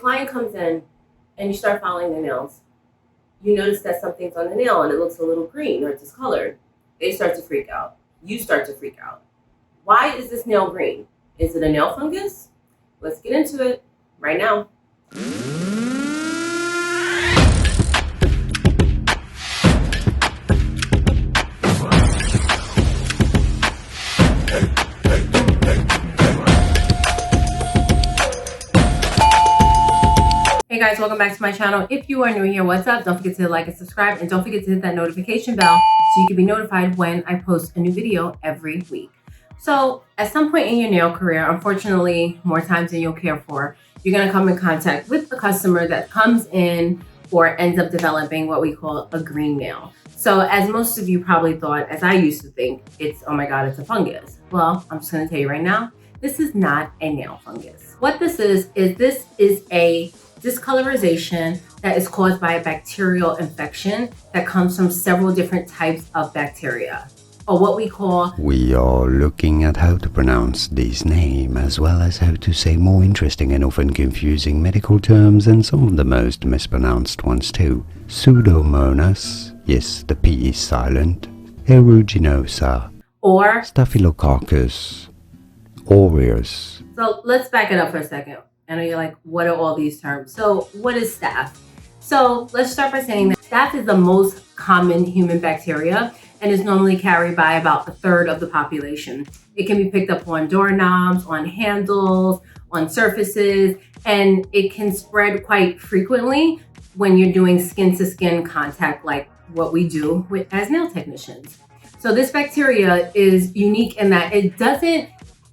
client comes in and you start filing their nails, you notice that something's on the nail and it looks a little green or discolored. They start to freak out. You start to freak out. Why is this nail green? Is it a nail fungus? Let's get into it right now. Hey guys, welcome back to my channel. If you are new here, what's up? Don't forget to like and subscribe, and don't forget to hit that notification bell so you can be notified when I post a new video every week. So at some point in your nail career, unfortunately, more times than you'll care for, you're gonna come in contact with a customer that comes in or ends up developing what we call a green nail. So as most of you probably thought, as I used to think, it's, oh my God, it's a fungus. Well, I'm just gonna tell you right now, this is not a nail fungus. What this is a discolorization that is caused by a bacterial infection that comes from several different types of bacteria, or what we call... We are looking at how to pronounce this name, as well as how to say more interesting and often confusing medical terms, and some of the most mispronounced ones too. Pseudomonas, yes, the P is silent, aeruginosa, or Staphylococcus aureus. So let's back it up for a second. I know you're like, what are all these terms? So what is staph? So let's start by saying that staph is the most common human bacteria and is normally carried by about 1/3 of the population. It can be picked up on doorknobs, on handles, on surfaces, and it can spread quite frequently when you're doing skin-to-skin contact like what we do as nail technicians. So this bacteria is unique in that it doesn't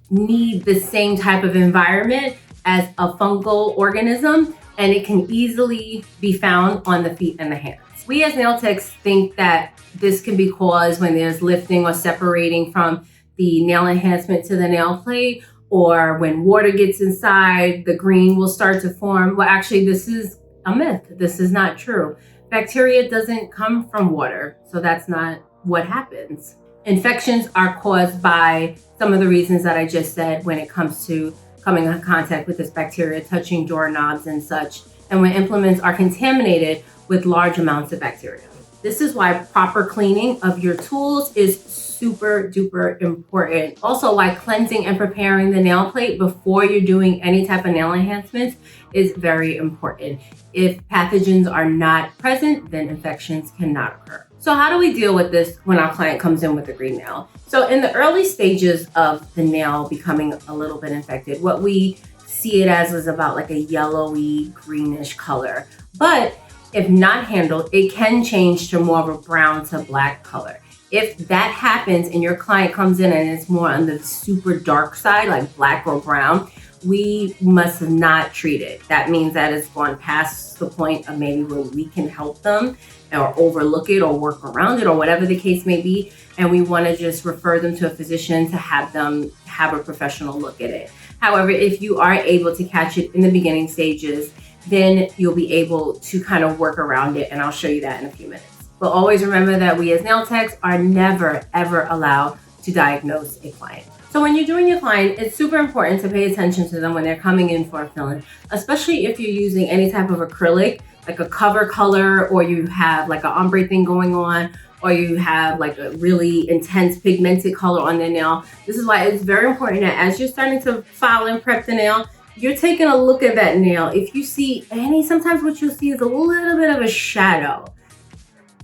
need the same type of environment as a fungal organism, and it can easily be found on the feet and the hands. We as nail techs think that this can be caused when there's lifting or separating from the nail enhancement to the nail plate, or when water gets inside, the green will start to form. Well, actually, this is a myth. This is not true. Bacteria doesn't come from water, so that's not what happens. Infections are caused by some of the reasons that I just said when it comes to coming in contact with this bacteria, touching doorknobs and such, and when implements are contaminated with large amounts of bacteria. This is why proper cleaning of your tools is super duper important. Also, why cleansing and preparing the nail plate before you're doing any type of nail enhancements is very important. If pathogens are not present, then infections cannot occur. So how do we deal with this when our client comes in with a green nail? So in the early stages of the nail becoming a little bit infected, what we see it as is about like a yellowy greenish color. But if not handled, it can change to more of a brown to black color. If that happens and your client comes in and it's more on the super dark side, like black or brown, we must not treat it. That means that it's gone past the point of maybe where we can help them or overlook it or work around it or whatever the case may be. And we want to just refer them to a physician to have them have a professional look at it. However, if you are able to catch it in the beginning stages, then you'll be able to kind of work around it. And I'll show you that in a few minutes. But always remember that we as nail techs are never, ever allowed to diagnose a client. So when you're doing your client, it's super important to pay attention to them when they're coming in for a fill-in, especially if you're using any type of acrylic, like a cover color, or you have like an ombre thing going on, or you have like a really intense pigmented color on their nail. This is why it's very important that as you're starting to file and prep the nail, you're taking a look at that nail. If you see sometimes what you'll see is a little bit of a shadow.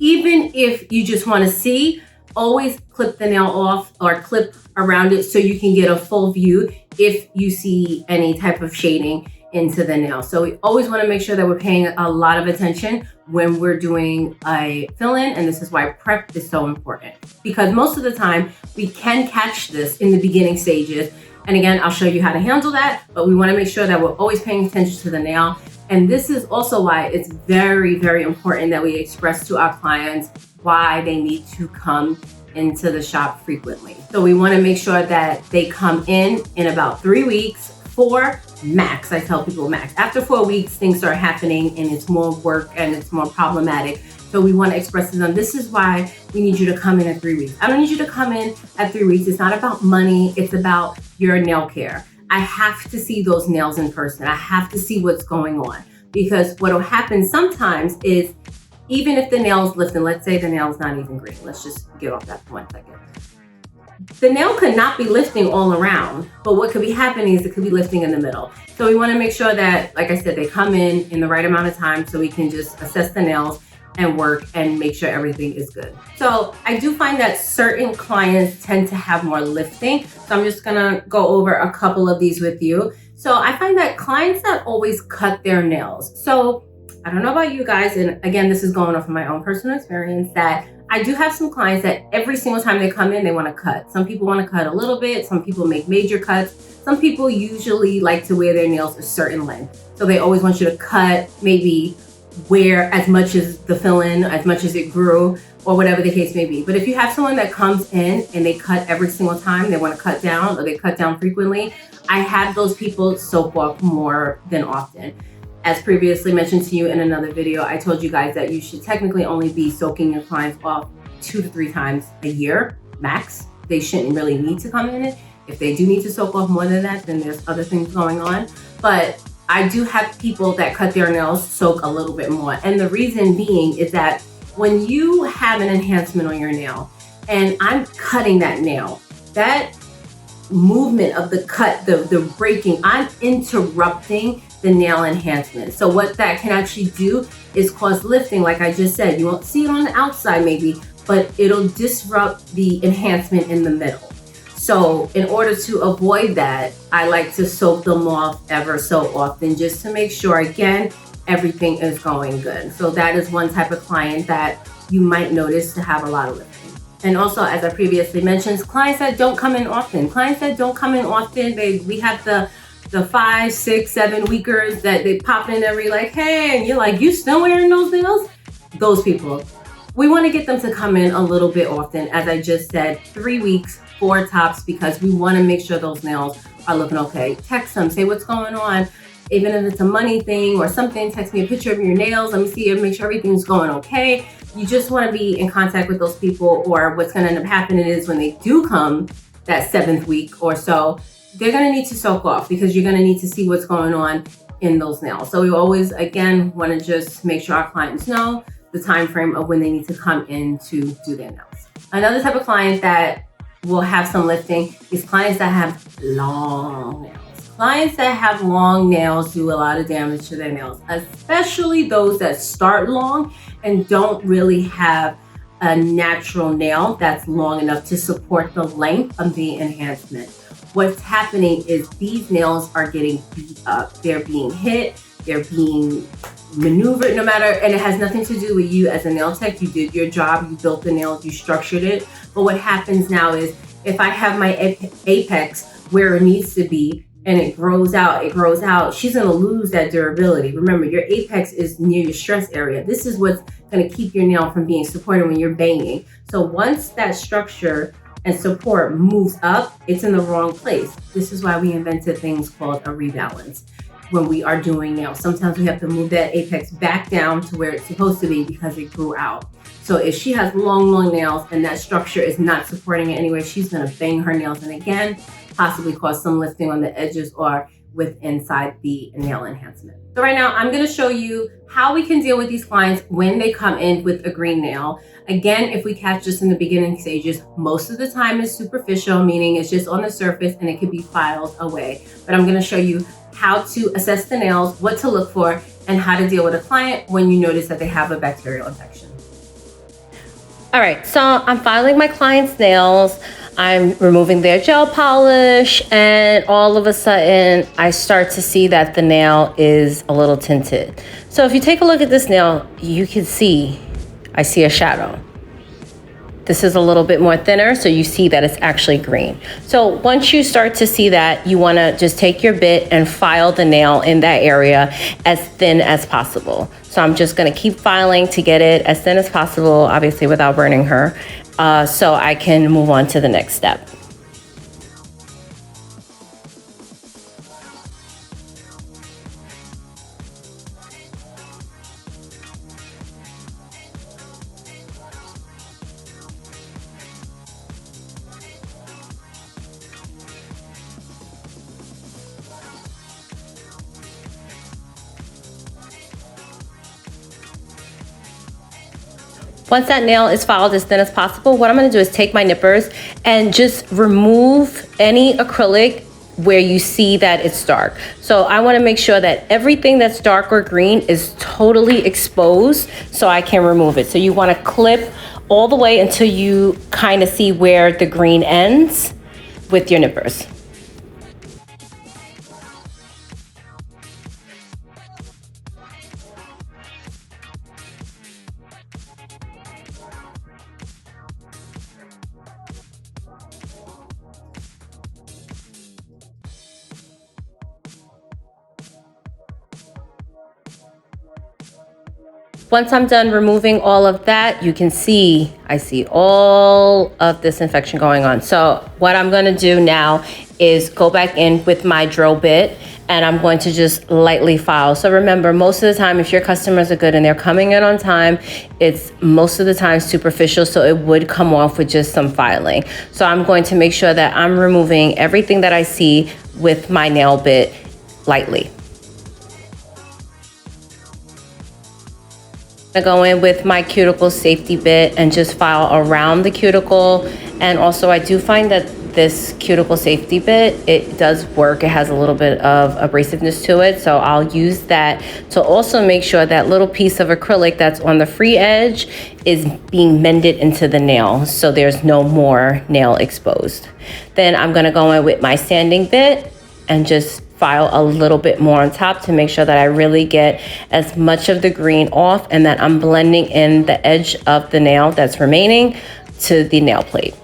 Even if you just want to see, always clip the nail off or clip around it so you can get a full view if you see any type of shading into the nail. So we always want to make sure that we're paying a lot of attention when we're doing a fill-in, and this is why prep is so important, because most of the time we can catch this in the beginning stages. And again, I'll show you how to handle that, but we want to make sure that we're always paying attention to the nail. And this is also why it's very, very important that we express to our clients why they need to come into the shop frequently. So we want to make sure that they come in about 3 weeks, 4 max. I tell people max. After 4 weeks, things start happening and it's more work and it's more problematic. So we want to express to them, this is why we need you to come in at 3 weeks. I don't need you to come in at 3 weeks. It's not about money. It's about your nail care. I have to see those nails in person. I have to see what's going on, because what will happen sometimes is, even if the nail's lifting, let's say the nail's not even green. Let's just get off that for 1 second. The nail could not be lifting all around, but what could be happening is it could be lifting in the middle. So we want to make sure that, like I said, they come in the right amount of time so we can just assess the nails and work and make sure everything is good. So I do find that certain clients tend to have more lifting. So I'm just gonna go over a couple of these with you. So I find that clients that always cut their nails. So I don't know about you guys, and again, this is going off of my own personal experience, that I do have some clients that every single time they come in, they want to cut. Some people want to cut a little bit. Some people make major cuts. Some people usually like to wear their nails a certain length. So they always want you to cut, maybe wear as much as the fill-in, as much as it grew, or whatever the case may be. But if you have someone that comes in and they cut every single time, they want to cut down, or they cut down frequently, I have those people soak off more than often. As previously mentioned to you in another video, I told you guys that you should technically only be soaking your clients off 2 to 3 times a year, max. They shouldn't really need to come in it. If they do need to soak off more than that, then there's other things going on. But I do have people that cut their nails soak a little bit more. And the reason being is that when you have an enhancement on your nail and I'm cutting that nail, that movement of the cut, the breaking, I'm interrupting the nail enhancement. So what that can actually do is cause lifting, like I just said. You won't see it on the outside maybe, but it'll disrupt the enhancement in the middle. So in order to avoid that, I like to soak them off ever so often, just to make sure, again, everything is going good. So that is one type of client that you might notice to have a lot of lifting. And also, as I previously mentioned, clients that don't come in often. Clients that don't come in often, we have the 5, 6, 7 weekers that they pop in every, like, hey, and you're like, you still wearing those nails? Those people. We want to get them to come in a little bit often. As I just said, 3 weeks, 4 tops, because we want to make sure those nails are looking okay. Text them, say what's going on. Even if it's a money thing or something, text me a picture of your nails. Let me see it, make sure everything's going okay. You just want to be in contact with those people, or what's going to end up happening is when they do come that 7th week or so, they're going to need to soak off, because you're going to need to see what's going on in those nails. So we always, again, want to just make sure our clients know the time frame of when they need to come in to do their nails. Another type of client that will have some lifting is clients that have long nails. Clients that have long nails do a lot of damage to their nails, especially those that start long and don't really have a natural nail that's long enough to support the length of the enhancement. What's happening is these nails are getting beat up. They're being hit, they're being maneuvered, no matter, and it has nothing to do with you as a nail tech. You did your job, you built the nails, you structured it. But what happens now is, if I have my apex where it needs to be, and it grows out, she's gonna lose that durability. Remember, your apex is near your stress area. This is what's gonna keep your nail from being supported when you're banging. So once that structure and support moves up, it's in the wrong place. This is why we invented things called a rebalance. When we are doing nails, sometimes we have to move that apex back down to where it's supposed to be because it grew out. So if she has long nails and that structure is not supporting it anyway, she's gonna bang her nails, and again, possibly cause some lifting on the edges or with inside the nail enhancement. So right now, I'm gonna show you how we can deal with these clients when they come in with a green nail. Again, if we catch this in the beginning stages, most of the time it's superficial, meaning it's just on the surface and it could be filed away. But I'm gonna show you how to assess the nails, what to look for, and how to deal with a client when you notice that they have a bacterial infection. All right, so I'm filing my client's nails. I'm removing their gel polish, and all of a sudden I start to see that the nail is a little tinted. So if you take a look at this nail, you can see, I see a shadow. This is a little bit more thinner, so you see that it's actually green. So once you start to see that, you wanna just take your bit and file the nail in that area as thin as possible. So I'm just gonna keep filing to get it as thin as possible, obviously without burning her, so I can move on to the next step. Once that nail is filed as thin as possible, what I'm gonna do is take my nippers and just remove any acrylic where you see that it's dark. So I wanna make sure that everything that's dark or green is totally exposed so I can remove it. So you wanna clip all the way until you kind of see where the green ends with your nippers. Once I'm done removing all of that, you can see, I see all of this infection going on. So what I'm gonna do now is go back in with my drill bit and I'm going to just lightly file. So remember, most of the time, if your customers are good and they're coming in on time, it's most of the time superficial, so it would come off with just some filing. So I'm going to make sure that I'm removing everything that I see with my nail bit lightly. I go in with my cuticle safety bit and just file around the cuticle. And also I do find that this cuticle safety bit, it does work. It has a little bit of abrasiveness to it. So I'll use that to also make sure that little piece of acrylic that's on the free edge is being mended into the nail so there's no more nail exposed. Then I'm gonna go in with my sanding bit and just file a little bit more on top to make sure that I really get as much of the green off and that I'm blending in the edge of the nail that's remaining to the nail plate.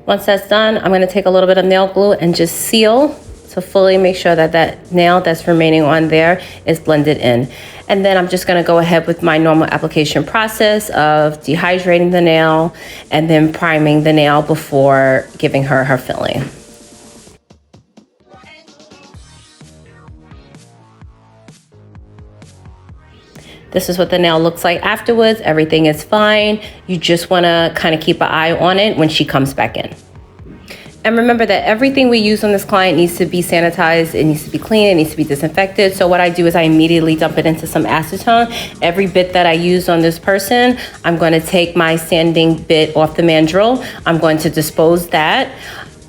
Once that's done, I'm gonna take a little bit of nail glue and just seal to fully make sure that that nail that's remaining on there is blended in. And then I'm just gonna go ahead with my normal application process of dehydrating the nail and then priming the nail before giving her her filling. This is what the nail looks like afterwards. Everything is fine. You just wanna kind of keep an eye on it when she comes back in. And remember that everything we use on this client needs to be sanitized, it needs to be clean, it needs to be disinfected. So what I do is I immediately dump it into some acetone. Every bit that I use on this person, I'm going to take my sanding bit off the mandrel. I'm going to dispose that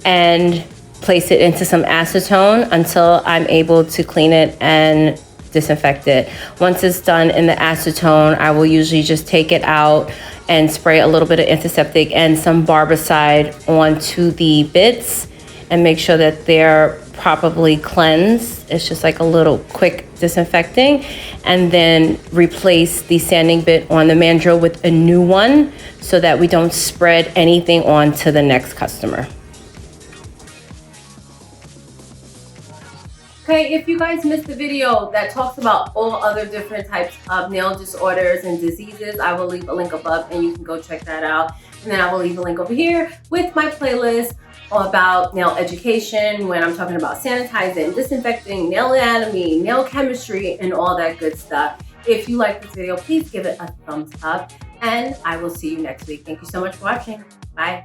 and place it into some acetone until I'm able to clean it and disinfect it. Once it's done in the acetone, I will usually just take it out and spray a little bit of antiseptic and some barbicide onto the bits and make sure that they're properly cleansed. It's just like a little quick disinfecting, and then replace the sanding bit on the mandrel with a new one so that we don't spread anything on to the next customer. Okay, if you guys missed the video that talks about all other different types of nail disorders and diseases, I will leave a link above and you can go check that out. And then I will leave a link over here with my playlist about nail education when I'm talking about sanitizing, disinfecting, nail anatomy, nail chemistry, and all that good stuff. If you like this video, please give it a thumbs up and I will see you next week. Thank you so much for watching. Bye.